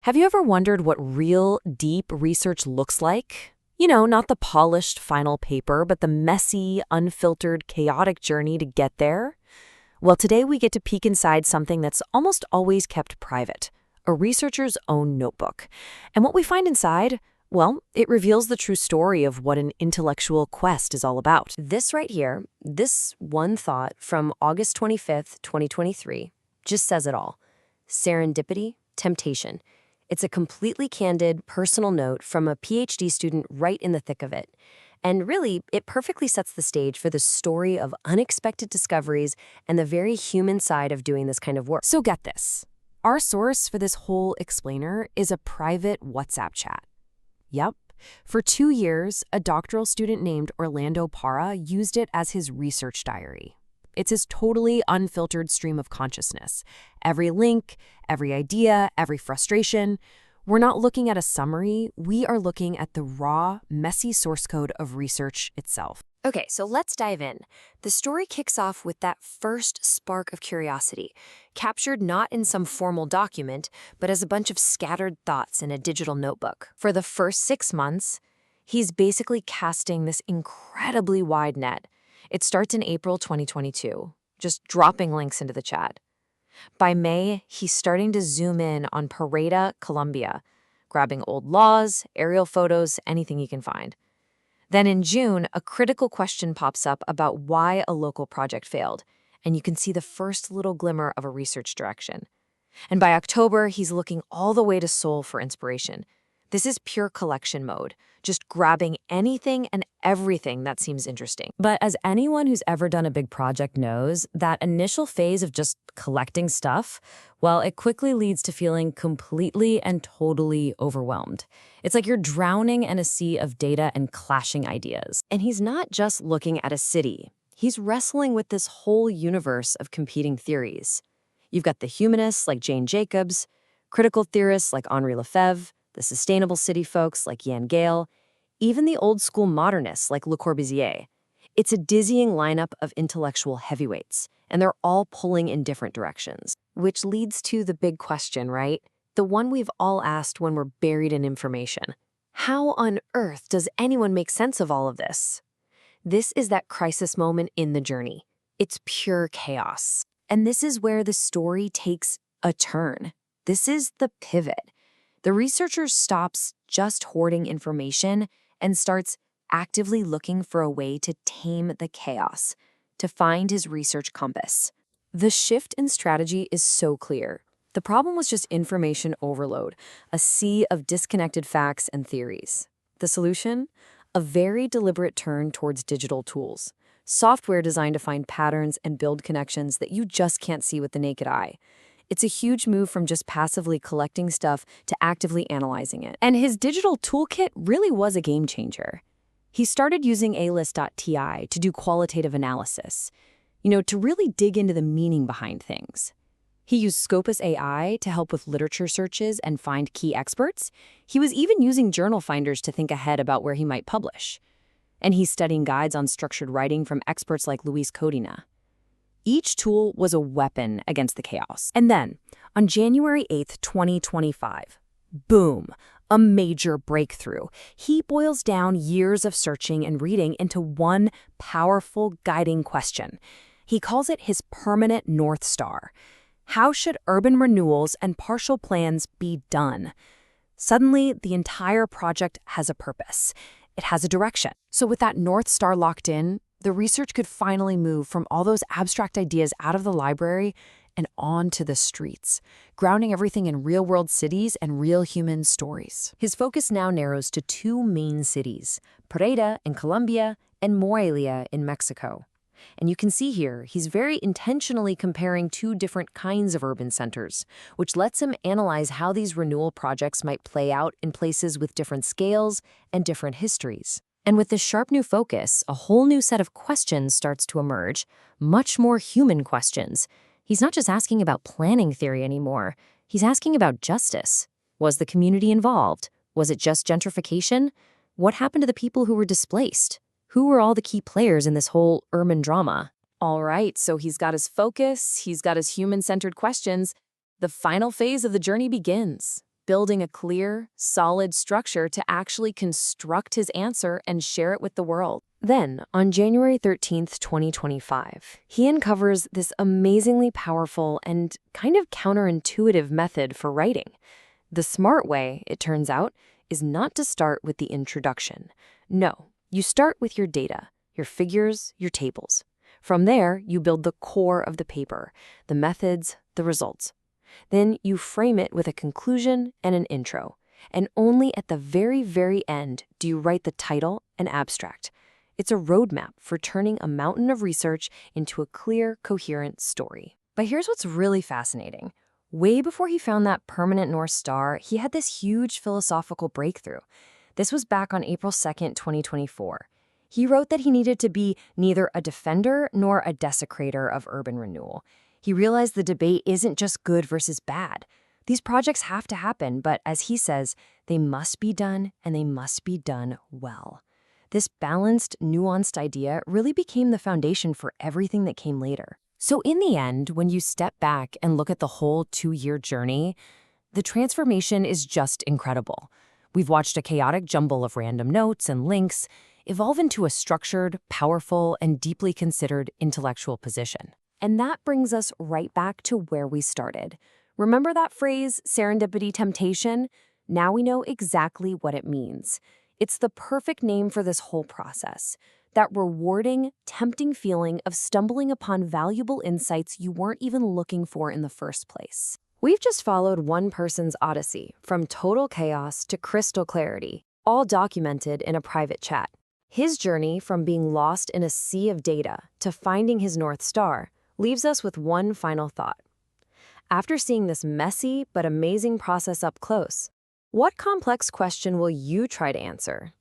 Have you ever wondered what real, deep research looks like? Not the polished final paper, but the messy, unfiltered, chaotic journey to get there? Well, today we get to peek inside something that's almost always kept private, a researcher's own notebook. And what we find inside, well, it reveals the true story of what an intellectual quest is all about. This right here, this one thought from August 25th, 2023, just says it all. Serendipity, temptation. It's a completely candid, personal note from a PhD student right in the thick of it. And really, it perfectly sets the stage for the story of unexpected discoveries and the very human side of doing this kind of work. So get this. Our source for this whole explainer is a private WhatsApp chat. Yep. For 2 years, a doctoral student named Orlando Parra used it as his research diary. It's his totally unfiltered stream of consciousness. Every link, every idea, every frustration. We're not looking at a summary. We are looking at the raw, messy source code of research itself. Okay, so let's dive in. The story kicks off with that first spark of curiosity, captured not in some formal document, but as a bunch of scattered thoughts in a digital notebook. For the first 6 months, he's basically casting this incredibly wide net. It starts in April 2022, just dropping links into the chat. By May, he's starting to zoom in on Pareda, Colombia, grabbing old laws, aerial photos, anything he can find. Then in June, a critical question pops up about why a local project failed, and you can see the first little glimmer of a research direction. And by October, he's looking all the way to Seoul for inspiration. This is pure collection mode, just grabbing anything and everything that seems interesting. But as anyone who's ever done a big project knows, that initial phase of just collecting stuff, well, it quickly leads to feeling completely and totally overwhelmed. It's like you're drowning in a sea of data and clashing ideas. And he's not just looking at a city. He's wrestling with this whole universe of competing theories. You've got the humanists like Jane Jacobs, critical theorists like Henri Lefebvre, the sustainable city folks like Jan Gehl, even the old-school modernists like Le Corbusier. It's a dizzying lineup of intellectual heavyweights, and they're all pulling in different directions. Which leads to the big question, right? The one we've all asked when we're buried in information. How on earth does anyone make sense of all of this? This is that crisis moment in the journey. It's pure chaos. And this is where the story takes a turn. This is the pivot. The researcher stops just hoarding information and starts actively looking for a way to tame the chaos, to find his research compass. The shift in strategy is so clear. The problem was just information overload, a sea of disconnected facts and theories. The solution? A very deliberate turn towards digital tools, software designed to find patterns and build connections that you just can't see with the naked eye. It's a huge move from just passively collecting stuff to actively analyzing it. And his digital toolkit really was a game changer. He started using Atlas.ti to do qualitative analysis, to really dig into the meaning behind things. He used Scopus AI to help with literature searches and find key experts. He was even using journal finders to think ahead about where he might publish. And he's studying guides on structured writing from experts like Luis Codina. Each tool was a weapon against the chaos. And then, on January 8th, 2025, boom, a major breakthrough. He boils down years of searching and reading into one powerful guiding question. He calls it his permanent North Star. How should urban renewals and partial plans be done? Suddenly, the entire project has a purpose. It has a direction. So with that North Star locked in, the research could finally move from all those abstract ideas out of the library and onto the streets, grounding everything in real-world cities and real human stories. His focus now narrows to 2 main cities, Pareda in Colombia and Morelia in Mexico. And you can see here, he's very intentionally comparing 2 different kinds of urban centers, which lets him analyze how these renewal projects might play out in places with different scales and different histories. And with this sharp new focus, a whole new set of questions starts to emerge, much more human questions. He's not just asking about planning theory anymore. He's asking about justice. Was the community involved? Was it just gentrification? What happened to the people who were displaced? Who were all the key players in this whole urban drama? All right, so he's got his focus, he's got his human-centered questions. The final phase of the journey begins. building a clear, solid structure to actually construct his answer and share it with the world. Then, on January 13th, 2025, he uncovers this amazingly powerful and kind of counterintuitive method for writing. The smart way, it turns out, is not to start with the introduction. No, you start with your data, your figures, your tables. From there, you build the core of the paper, the methods, the results. Then you frame it with a conclusion and an intro. And only at the very, very end do you write the title and abstract. It's a roadmap for turning a mountain of research into a clear, coherent story. But here's what's really fascinating. Way before he found that permanent North Star, he had this huge philosophical breakthrough. This was back on April 2nd, 2024. He wrote that he needed to be neither a defender nor a desecrator of urban renewal. He realized the debate isn't just good versus bad. These projects have to happen, but as he says, they must be done and they must be done well. This balanced, nuanced idea really became the foundation for everything that came later. So in the end, when you step back and look at the whole 2-year journey, the transformation is just incredible. We've watched a chaotic jumble of random notes and links evolve into a structured, powerful, and deeply considered intellectual position. And that brings us right back to where we started. Remember that phrase, serendipity temptation? Now we know exactly what it means. It's the perfect name for this whole process. That rewarding, tempting feeling of stumbling upon valuable insights you weren't even looking for in the first place. We've just followed one person's odyssey, from total chaos to crystal clarity, all documented in a private chat. His journey from being lost in a sea of data to finding his North Star leaves us with one final thought. After seeing this messy but amazing process up close, what complex question will you try to answer?